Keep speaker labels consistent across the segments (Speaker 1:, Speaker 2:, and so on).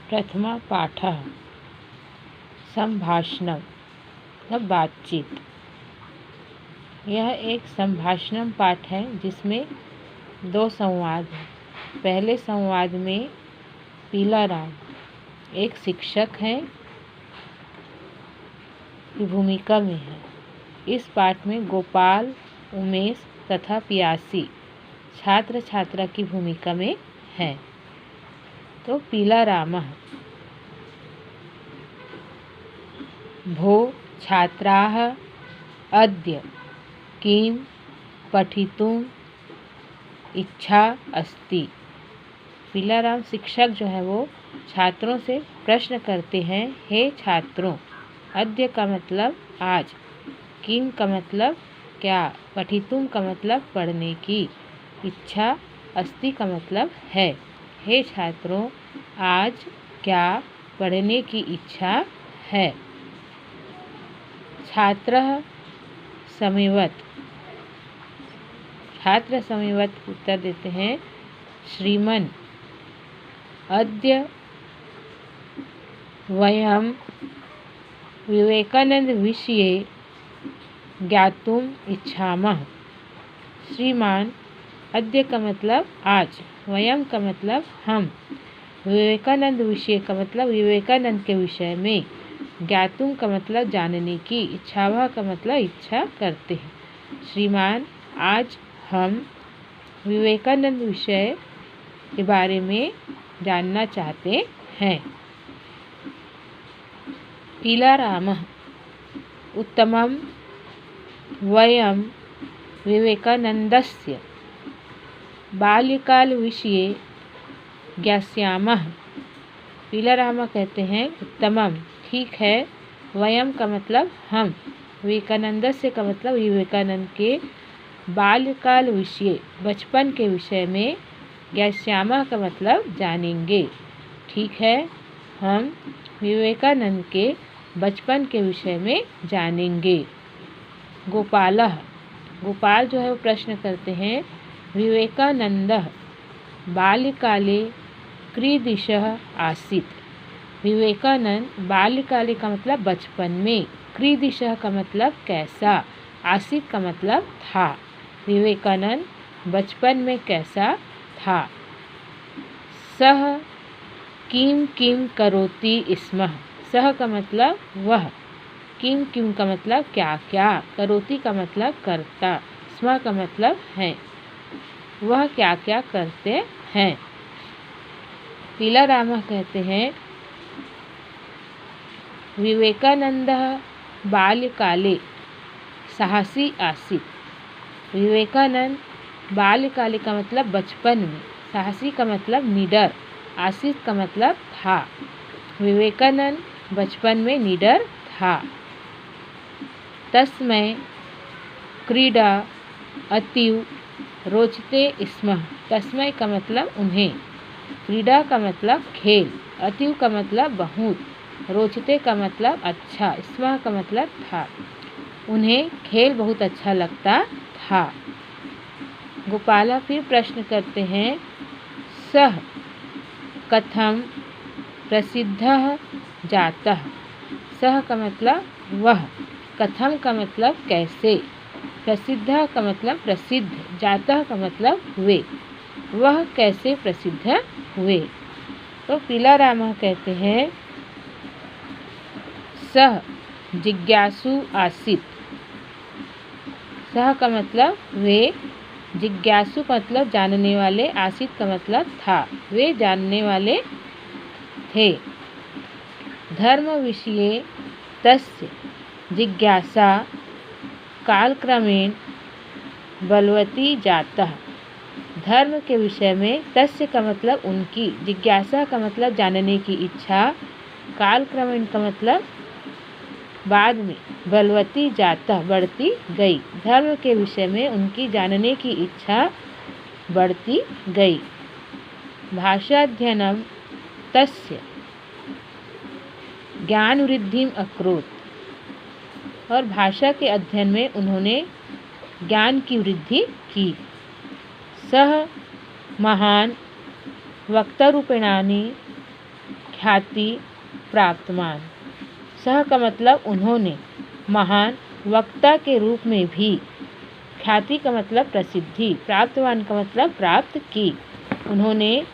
Speaker 1: प्रथमा पाठः संभाषणम मतलब बातचीत। यह एक संभाषणम पाठ है जिसमें 2 संवाद हैं। पहले संवाद में पीलाराम एक शिक्षक हैं की भूमिका में है। इस पाठ में गोपाल, उमेश तथा पियासी छात्र छात्रा की भूमिका में है। तो पीलारामः भो छात्राः अद्य किं पठितुम् इच्छा अस्ति। पीलाराम शिक्षक जो है वो छात्रों से प्रश्न करते हैं, हे छात्रों, अद्य का मतलब आज, किम का मतलब क्या, पठितुम का मतलब पढ़ने की, इच्छा अस्ति का मतलब है। हे छात्रों, आज क्या पढ़ने की इच्छा है। छात्रः समीवत, छात्र समीवत उत्तर देते हैं, श्रीमन् अद्य वयं विवेकानंद विषये ज्ञातुम् इच्छामः। श्रीमान अद्य का मतलब आज, वयम का मतलब हम, विवेकानंद विषय का मतलब विवेकानंद के विषय में, ज्ञातुम का मतलब जानने की, इच्छावह का मतलब इच्छा करते हैं। श्रीमान आज हम विवेकानंद विषय के बारे में जानना चाहते हैं। पीलारामः उत्तमं वयं विवेकानन्दस्य बाल्यकालविषये ज्ञास्यामः। पीलाराम कहते हैं, उत्तमम ठीक है, वयम का मतलब हम, विवेकानंदस्य का मतलब विवेकानंद के, बाल्यकाल विषय बचपन के विषय में, ज्ञास्यामः का मतलब जानेंगे। ठीक है, हम विवेकानंद के बचपन के विषय में जानेंगे। गोपालः गोपाल जो है वो प्रश्न करते हैं, विवेकानंदः बाल्यकाले कीदृशः आसीत्। विवेकानंद बाल्यकाले का मतलब बचपन में, कीदृशः का मतलब कैसा, आसीत् का मतलब था। विवेकानंद बचपन में कैसा था। सः किं किं करोति स्म। सः का मतलब वह, किं किं का मतलब क्या क्या, करोति का मतलब करता, स्म का मतलब है, वह क्या क्या करते हैं। पीलाराम कहते हैं, विवेकानंदः बाल्यकाले साहसी आसीत्। विवेकानंद बाल्यकाले का मतलब बचपन में, साहसी का मतलब निडर, आसीत् का मतलब था। विवेकानंद बचपन में निडर था। तस्मै क्रीडा अतीव रोचते स्म। तस्मै का मतलब उन्हें, क्रीडा का मतलब खेल, अतीव का मतलब बहुत, रोचते का मतलब अच्छा, स्म का मतलब था, उन्हें खेल बहुत अच्छा लगता था। गोपाला फिर प्रश्न करते हैं, सः कथं प्रसिद्धः जातः। सः का मतलब वह, कथम का मतलब कैसे, प्रसिद्ध का मतलब प्रसिद्ध, जातः का मतलब हुए, वह कैसे प्रसिद्ध हुए। तो पीलाराम कहते हैं, सः जिज्ञासु आसीत्। सः का मतलब वे, जिज्ञासु का मतलब जानने वाले, आसीत् का मतलब था, वे जानने वाले थे। धर्म विषये तस्य जिज्ञासा कालक्रमेण बलवती जातः। धर्म के विषय में तस्य का मतलब उनकी, जिज्ञासा का मतलब जानने की इच्छा, कालक्रमेण का मतलब बाद में, बलवती जातः बढ़ती गई। धर्म के विषय में उनकी जानने की इच्छा बढ़ती गई। भाषाध्ययनम तस्य ज्ञान वृद्धिम अकरोत्। और भाषा के अध्ययन में उन्होंने ज्ञान की वृद्धि की। सह महान वक्तरूपिणानि ख्याति प्राप्तवान। सह का मतलब उन्होंने, महान वक्ता के रूप में भी, ख्याति का मतलब प्रसिद्धि, प्राप्तवान का मतलब प्राप्त की। उन्होंने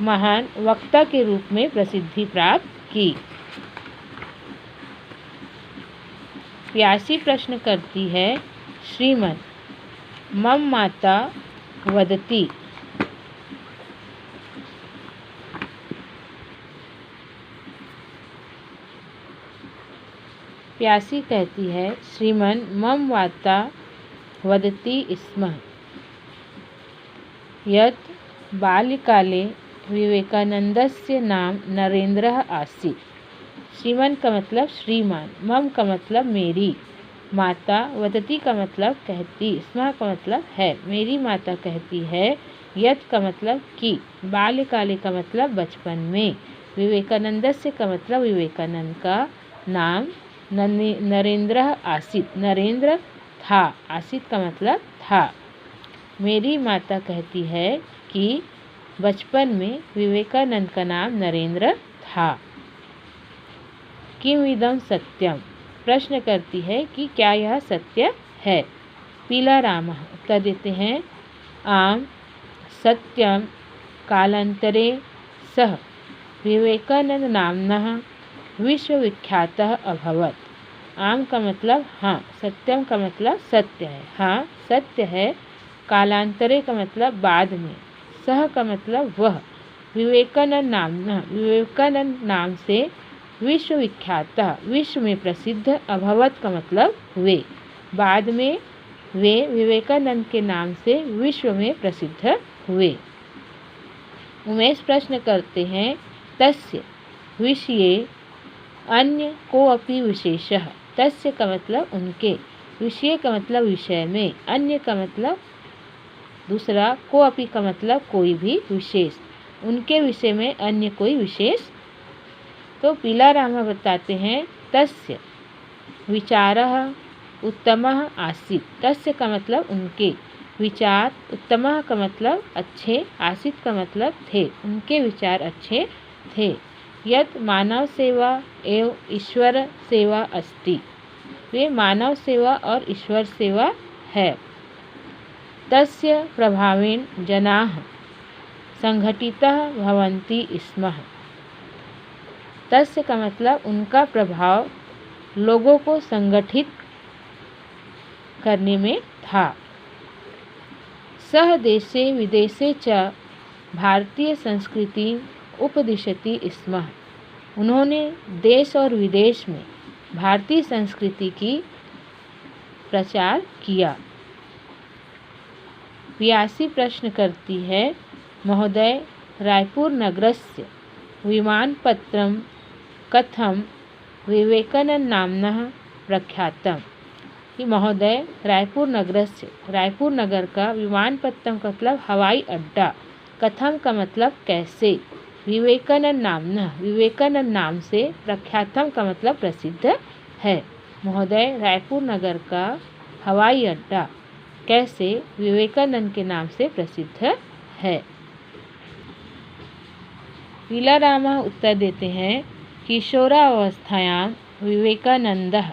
Speaker 1: महान वक्ता के रूप में प्रसिद्धि प्राप्त की। प्यासी प्रश्न करती है, श्रीमन मम माता वदति। प्यासी कहती है, श्रीमन मम माता वदति स्म यत् बाल्यकाले विवेकानंदस्य नाम नरेंद्रः आसीत्। श्रीमन का मतलब श्रीमान, मम का मतलब मेरी, माता वदति का मतलब कहती, स्म का मतलब है, मेरी माता कहती है, यत् का मतलब कि, बाल्यकाले का मतलब बचपन में, विवेकानंदस्य का मतलब विवेकानंद का, नाम नरेंद्र आसीत्, नरेंद्र था, आसीत् का मतलब था। मेरी माता कहती है कि बचपन में विवेकानंद का नाम नरेंद्र था। किम इदं सत्यम, प्रश्न करती है कि क्या यह सत्य है। पीला राम उत्तर देते हैं, आम सत्यम कालांतरे सह विवेकानंद नामनः विश्वविख्यातः अभवत्। आम का मतलब हाँ, सत्यम का मतलब सत्य है, हाँ सत्य है, कालांतरे का मतलब बाद में, सह का मतलब वह, विवेकानंद नामनः विवेकानंद नाम से, विश्वविख्यात विश्व में प्रसिद्ध, अभवत का मतलब वे, बाद में वे विवेकानंद के नाम से विश्व में प्रसिद्ध हुए। उमेश प्रश्न करते हैं, तस्य विषये अन्य को अपि विशेषः। तस्य का मतलब उनके, विषय का मतलब विषय में, अन्य का मतलब दूसरा, को अपि का मतलब कोई भी विशेष, उनके विषय में अन्य कोई विशेष। तो पीला रामा बताते हैं, तस्य विचारः उत्तमः आसीत्। तस्य का मतलब उनके विचार, उत्तमः का मतलब अच्छे, आसीत् का मतलब थे, उनके विचार अच्छे थे। यत् मानव सेवा एवं ईश्वर सेवा अस्ति, वे मानव सेवा और ईश्वर सेवा है। तस्य प्रभावेन जनाः संघटितः भवन्ति स्म। तस्य का मतलब उनका प्रभाव लोगों को संगठित करने में था। सह देशे विदेशे च भारतीय संस्कृति उपदिशति स्म। उन्होंने देश और विदेश में भारतीय संस्कृति की प्रचार किया। प्यासी प्रश्न करती है, महोदय रायपुर नगरस्य विमानपत्रं कथं विवेकानंद नाम्नः प्रख्यातम्। कि महोदय रायपुर नगरस्य, रायपुर नगर का विमानपत्रम का मतलब हवाई अड्डा, कथम का मतलब कैसे, विवेकानंद नाम्नः विवेकानंद नाम से, प्रख्यातम का मतलब प्रसिद्ध है। महोदय रायपुर नगर का हवाई अड्डा कैसे विवेकानंद के नाम से प्रसिद्ध है। पीला रामा उत्तर देते हैं, किशोरावस्थायां विवेकानंदः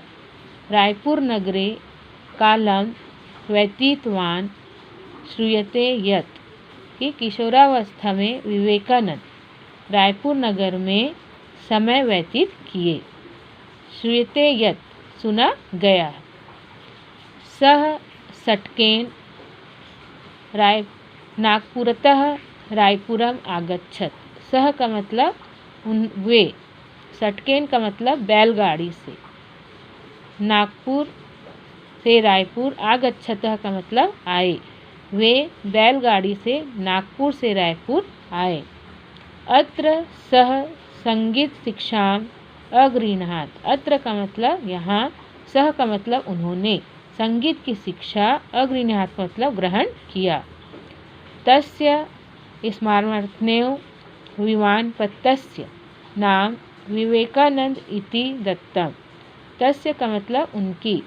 Speaker 1: रायपुर नगरे कालं व्यतीतवान्। श्रूयते यत्, कि किशोरावस्था में विवेकानंद रायपुर नगर में समय व्यतीत किए। श्रूयते यत्, सुना गया। सह षट्केन नागपुरतः रायपुरम आगच्छत्। सह का मतलब वे, षट्केन का मतलब बैलगाड़ी से, नागपुर से रायपुर, आगच्छतः का मतलब आए, वे बैलगाड़ी से नागपुर से रायपुर आए। अत्र सह संगीत शिक्षां अगृह्णात्। अत्र का मतलब यहाँ, सह का मतलब उन्होंने, संगीत की शिक्षा, अगृह्णात् मतलब ग्रहण किया। तस्य स्मरणार्थमेव विमानपत्रस्य नाम विवेकानंद इति दत्तम्। तस्य का मतलब उनकी,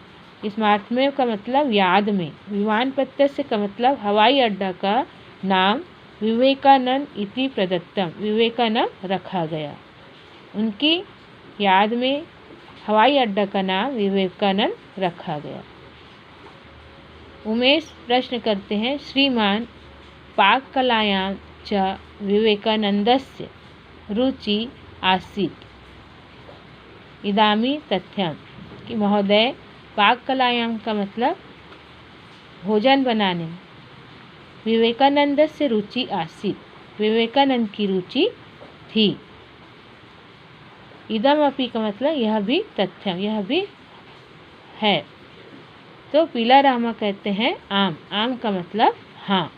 Speaker 1: स्मारकमेव का मतलब याद में। विमान प्रत्यय का मतलब हवाई अड्डा का नाम विवेकानंद इति प्रदत्तम, विवेकानंद रखा गया। उनकी याद में हवाई अड्डा का नाम विवेकानंद रखा गया। उमेश प्रश्न करते हैं, श्रीमान पाककलायां च विवेकानंदस्य रुचि आसीत् इदामी तथ्यम, कि महोदय पाककलायां का मतलब भोजन बनाने में विवेकानंद से रुचि आसीत्, विवेकानंद की रुचि थी। इदम अपि का मतलब यह भी तथ्यम, यह भी है। तो पीला रामा कहते हैं आम, आम का मतलब हाँ।